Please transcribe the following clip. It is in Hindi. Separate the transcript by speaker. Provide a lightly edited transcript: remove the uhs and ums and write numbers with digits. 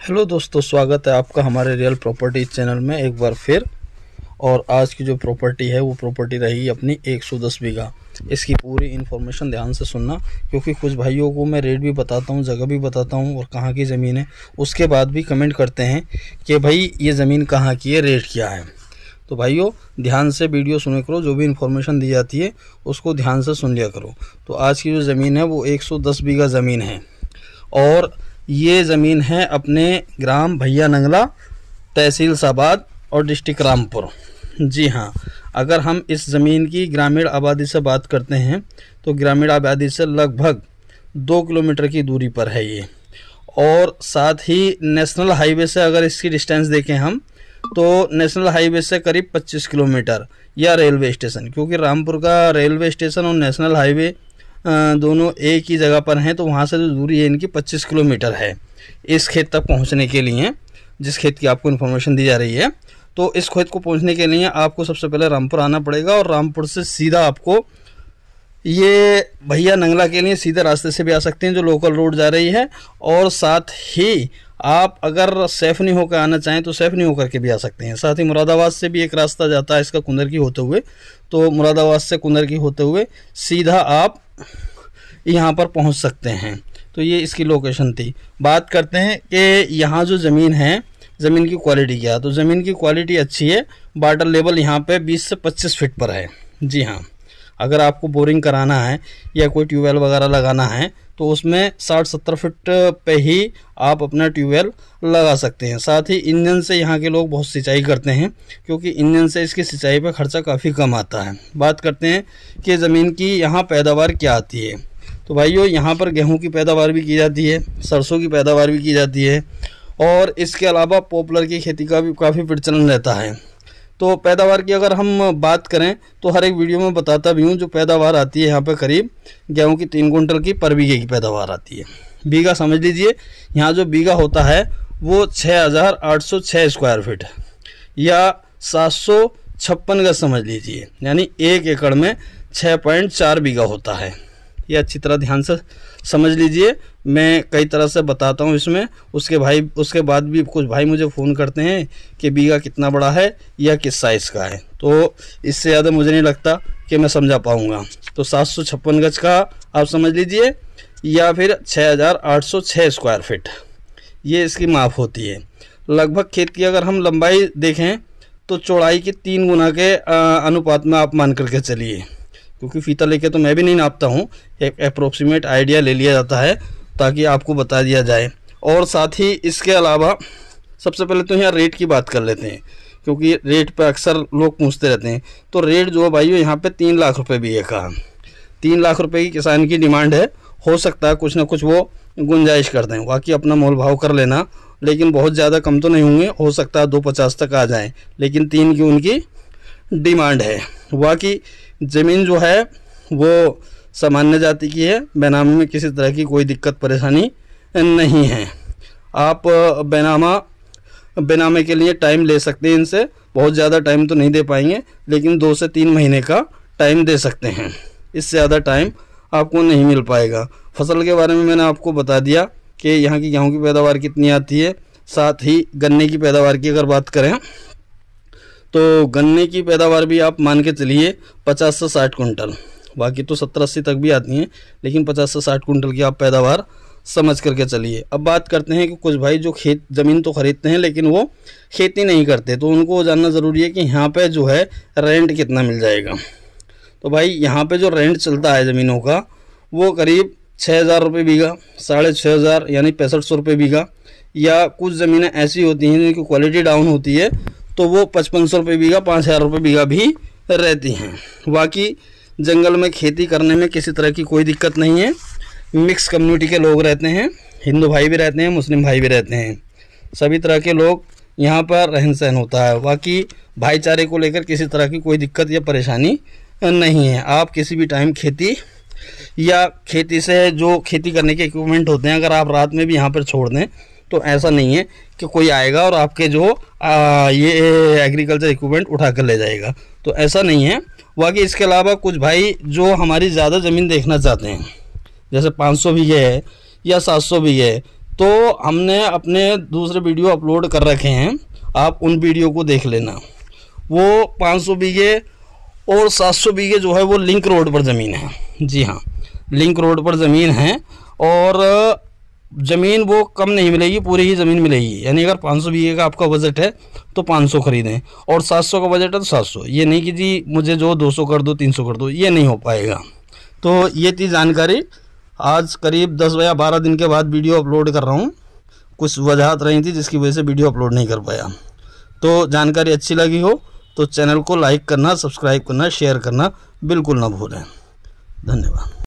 Speaker 1: हेलो दोस्तों, स्वागत है आपका हमारे रियल प्रॉपर्टी चैनल में एक बार फिर। और आज की जो प्रॉपर्टी है वो प्रॉपर्टी रही अपनी 110 बीघा। इसकी पूरी इन्फॉर्मेशन ध्यान से सुनना, क्योंकि कुछ भाइयों को मैं रेट भी बताता हूँ, जगह भी बताता हूँ और कहाँ की ज़मीन है। उसके बाद भी कमेंट करते हैं कि भाई ये ज़मीन कहाँ की है, रेट क्या है। तो भाइयों ध्यान से वीडियो सुने करो, जो भी इन्फॉर्मेशन दी जाती है उसको ध्यान से सुन लिया करो। तो आज की जो ज़मीन है वो 110 बीघा ज़मीन है और ये ज़मीन है अपने ग्राम भैया नंगला, तहसील साबाद और डिस्ट्रिक्ट रामपुर। जी हाँ, अगर हम इस ज़मीन की ग्रामीण आबादी से बात करते हैं तो ग्रामीण आबादी से लगभग 2 किलोमीटर की दूरी पर है ये। और साथ ही नेशनल हाईवे से अगर इसकी डिस्टेंस देखें हम तो नेशनल हाईवे से करीब 25 किलोमीटर, या रेलवे स्टेशन, क्योंकि रामपुर का रेलवे स्टेशन और नेशनल हाईवे दोनों एक ही जगह पर हैं। तो वहाँ से जो दूरी है इनकी 25 किलोमीटर है इस खेत तक पहुँचने के लिए, जिस खेत की आपको इन्फॉर्मेशन दी जा रही है। तो इस खेत को पहुँचने के लिए आपको सबसे पहले रामपुर आना पड़ेगा और रामपुर से सीधा आपको ये भैया नंगला के लिए सीधे रास्ते से भी आ सकते हैं, जो लोकल रोड जा रही है। और साथ ही आप अगर सैफनी होकर आना चाहें तो सैफनी होकर के भी आ सकते हैं। साथ ही मुरादाबाद से भी एक रास्ता जाता है इसका कुंदर की होते हुए, तो मुरादाबाद से कुंदर की होते हुए सीधा आप यहाँ पर पहुँच सकते हैं। तो ये इसकी लोकेशन थी। बात करते हैं कि यहाँ जो ज़मीन है, ज़मीन की क्वालिटी क्या है। तो ज़मीन की क्वालिटी अच्छी है। वाटर लेवल यहाँ पे 20 से 25 फीट पर है। जी हाँ, अगर आपको बोरिंग कराना है या कोई ट्यूबवेल वगैरह लगाना है तो उसमें 60-70 फीट पे ही आप अपना ट्यूबवेल लगा सकते हैं। साथ ही इंजन से यहाँ के लोग बहुत सिंचाई करते हैं, क्योंकि इंजन से इसकी सिंचाई पर खर्चा काफ़ी कम आता है। बात करते हैं कि ज़मीन की यहाँ पैदावार क्या आती है। तो भाइयों यहाँ पर गेहूँ की पैदावार भी की जाती है, सरसों की पैदावार भी की जाती है और इसके अलावा पॉपुलर की खेती का भी काफ़ी प्रचलन रहता है। तो पैदावार की अगर हम बात करें तो हर एक वीडियो में बताता भी हूँ, जो पैदावार आती है यहाँ पे करीब गेहूँ की 3 कुंटल की पर बीघे की पैदावार आती है। बीघा समझ लीजिए, यहाँ जो बीघा होता है वो 6806 स्क्वायर फीट या 756 गज समझ लीजिए, यानी 1 एकड़ में 6.4 बीघा होता है। ये अच्छी तरह ध्यान से समझ लीजिए, मैं कई तरह से बताता हूँ इसमें। उसके बाद भी कुछ भाई मुझे फ़ोन करते हैं कि बीघा कितना बड़ा है या किस साइज़ का है, तो इससे ज़्यादा मुझे नहीं लगता कि मैं समझा पाऊँगा। तो 756 गज का आप समझ लीजिए या फिर 6806 स्क्वायर फीट, ये इसकी माप होती है। लगभग खेत की अगर हम लंबाई देखें तो चौड़ाई की 3 गुना के अनुपात में आप मान करके चलिए, क्योंकि फीता लेके तो मैं भी नहीं नापता हूँ, एक अप्रोक्सीमेट आइडिया ले लिया जाता है ताकि आपको बता दिया जाए। और साथ ही इसके अलावा सबसे पहले तो यहाँ रेट की बात कर लेते हैं, क्योंकि रेट पर अक्सर लोग पूछते रहते हैं। तो रेट जो है भाइयों यहाँ पे 3 लाख रुपए बीघे का, 3 लाख रुपए की किसान की डिमांड है। हो सकता है कुछ ना कुछ वो गुंजाइश कर दें, बाकी अपना मोल भाव कर लेना, लेकिन बहुत ज़्यादा कम तो नहीं होंगे। हो सकता है 250 तक आ जाएँ, लेकिन 3 की उनकी डिमांड है। बाकी ज़मीन जो है वो सामान्य जाति की है, बेनामी में किसी तरह की कोई दिक्कत परेशानी नहीं है। आप बेनामे के लिए टाइम ले सकते हैं इनसे, बहुत ज़्यादा टाइम तो नहीं दे पाएंगे, लेकिन 2 से 3 महीने का टाइम दे सकते हैं। इससे ज़्यादा टाइम आपको नहीं मिल पाएगा। फसल के बारे में मैंने आपको बता दिया कि यहाँ की गेहूँ की पैदावार कितनी आती है। साथ ही गन्ने की पैदावार की अगर बात करें तो गन्ने की पैदावार भी आप मान के चलिए 50 से 60 कुंटल, बाकी तो 70-80 तक भी आती हैं, लेकिन 50 से 60 कुंटल की आप पैदावार समझ करके चलिए। अब बात करते हैं कि कुछ भाई जो ज़मीन तो ख़रीदते हैं लेकिन वो खेती नहीं करते, तो उनको जानना ज़रूरी है कि यहाँ पे जो है रेंट कितना मिल जाएगा। तो भाई यहाँ पे जो रेंट चलता है ज़मीनों का वो करीब 6,000 रुपये बीघा, 6,500 यानी 6500 रुपये बीघा, या कुछ ज़मीनें ऐसी होती हैं जिनकी क्वालिटी डाउन होती है तो वो 5500 रुपये बीघा, 5000 रुपये बीघा भी रहती हैं। बाकी जंगल में खेती करने में किसी तरह की कोई दिक्कत नहीं है। मिक्स कम्युनिटी के लोग रहते हैं, हिंदू भाई भी रहते हैं, मुस्लिम भाई भी रहते हैं, सभी तरह के लोग यहाँ पर रहन सहन होता है। बाकी भाईचारे को लेकर किसी तरह की कोई दिक्कत या परेशानी नहीं है। आप किसी भी टाइम खेती या खेती से जो खेती करने के इक्विपमेंट होते हैं, अगर आप रात में भी यहाँ पर छोड़ दें तो ऐसा नहीं है कि कोई आएगा और आपके जो ये एग्रीकल्चर इक्विपमेंट उठा कर ले जाएगा, तो ऐसा नहीं है। बाकी इसके अलावा कुछ भाई जो हमारी ज़्यादा ज़मीन देखना चाहते हैं, जैसे 500 बीघे है या 700 बीघे है, तो हमने अपने दूसरे वीडियो अपलोड कर रखे हैं, आप उन वीडियो को देख लेना। वो 500 बीघे और 700 बीघे जो है वो लिंक रोड पर ज़मीन है। जी हाँ, लिंक रोड पर ज़मीन है और ज़मीन वो कम नहीं मिलेगी, पूरी ही ज़मीन मिलेगी। यानी अगर 500 बीघे का आपका बजट है तो 500 खरीदें, और 700 का बजट है तो 700। ये नहीं कि जी मुझे जो 200 कर दो 300 कर दो, ये नहीं हो पाएगा। तो ये थी जानकारी। आज करीब 10 या 12 दिन के बाद वीडियो अपलोड कर रहा हूँ। कुछ वजह रही थी जिसकी वजह से वीडियो अपलोड नहीं कर पाया। तो जानकारी अच्छी लगी हो तो चैनल को लाइक करना, सब्सक्राइब करना, शेयर करना बिल्कुल ना भूलें। धन्यवाद।